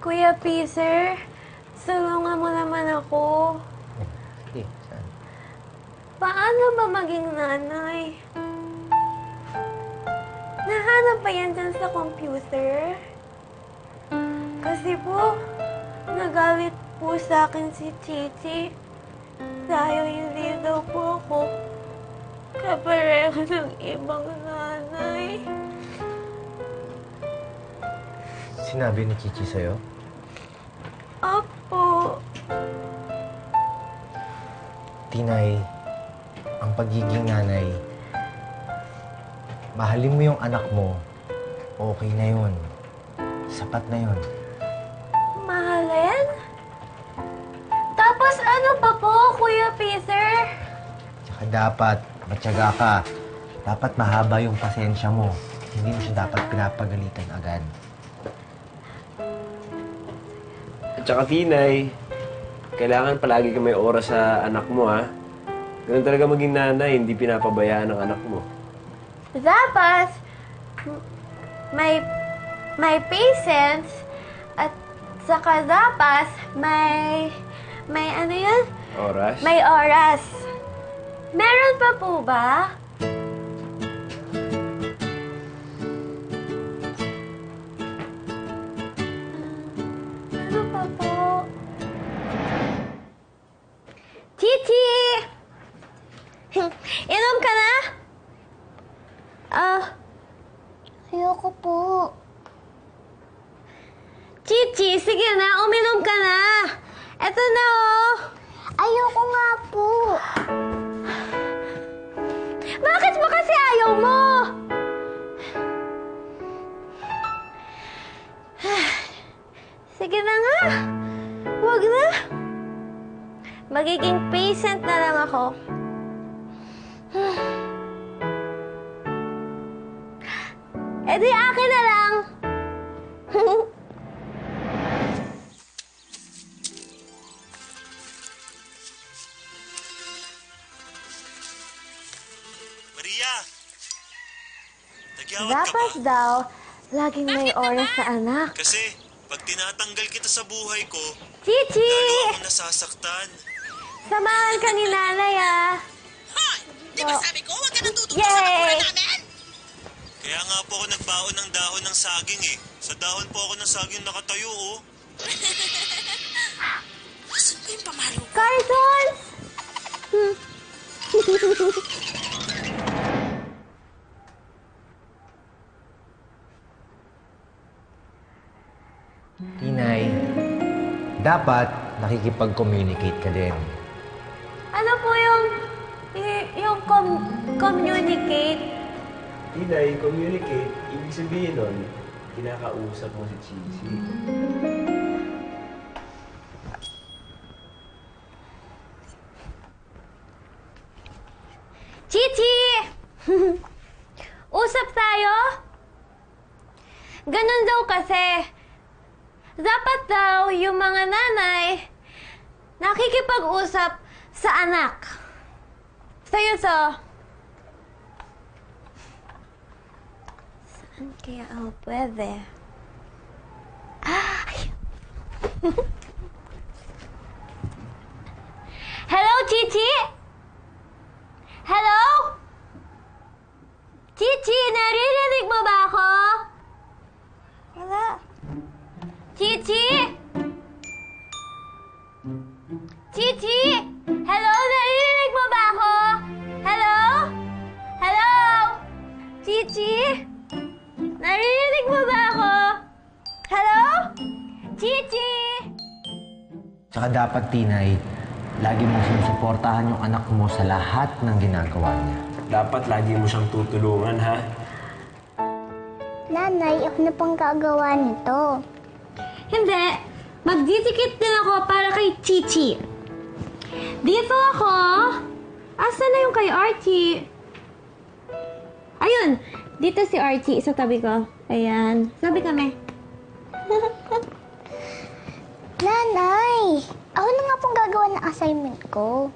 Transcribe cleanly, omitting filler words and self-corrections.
Kuya Peter, tulungan mo naman ako. Sige, saan? Paano ba maging nanay? Nahanap ba yan dyan sa computer? Kasi po, nagalit po sa akin si Chichi. Dahil hindi daw po ako kapareho ng ibang nanay. Sinabi ni Chichi sa'yo? Opo. Tinay, ang pagiging nanay, mahalin mo yung anak mo, okay na yun. Sapat na yun. Mahalin? Tapos ano pa po, Kuya Peter? Tsaka dapat, matyaga ka. Dapat mahaba yung pasensya mo. Hindi mo siya dapat pinapagalitan agad. At saka, Tinay, kailangan palagi ka may oras sa anak mo, ha? Ganun talaga maging nanay, hindi pinapabayaan ang anak mo. Dapat may patience at saka dapat may ano yun? Oras? May oras. Meron pa po ba? Ano pa po? Chichi! Inom ka na? Ayoko po. Chichi, sige na, uminom ka na. Eto na, oh. Ayoko nga po. Bakit ba kasi ayaw mo? Sige na nga. Huwag na. Magiging patient na lang ako. Eh di akin na lang. Maria! Nagyawat ka ba? Dapat daw, laging may oras sa anak. Kasi, pag tinatanggal kita sa buhay ko, Chichi! lalo ako nasasaktan. Samahan ka ni nanay, ah. Hoy! Di ba sabi ko, huwag ka nang tututo sa Yay! bakuran namin? Kaya nga po ako nagbaon ng dahon ng saging eh. Sa dahon po ako ng saging nakatayo oh. Asan ko yung pamalo ko? Cartons! Tinay, dapat nakikipag-communicate ka din. Ano po yung communicate? Tinay, communicate, ibig sabihin nun, kinakausap mo si Chichi. Chichi! Usap tayo? Ganun daw kasi. Dapat daw yung mga nanay nakikipag-usap sa anak. Sa'yo to. Saan kaya ako pwede? Ay! Hello, Chichi? Hello? Chichi, naririnig mo ba ako? Wala. Chichi? Chichi? Hello, naririnig mo ba ako? Hello? Hello? Chichi? Naririnig mo ba ako? Hello? Chichi? Tsaka dapat, Tinay, lagi mong sinusuportahan yung anak mo sa lahat ng ginagawa niya. Dapat lagi mo siyang tutulungan, ha? Nanay, ako na pang gagawa nito. Hindi. Magdidikit din ako para kay Chichi. Dito ako. Asan na yung kay Archie? Ayun. Dito si Archie sa tabi ko. Ayan. Sabi kami. Nanay, ako na nga pong gagawa ng assignment ko.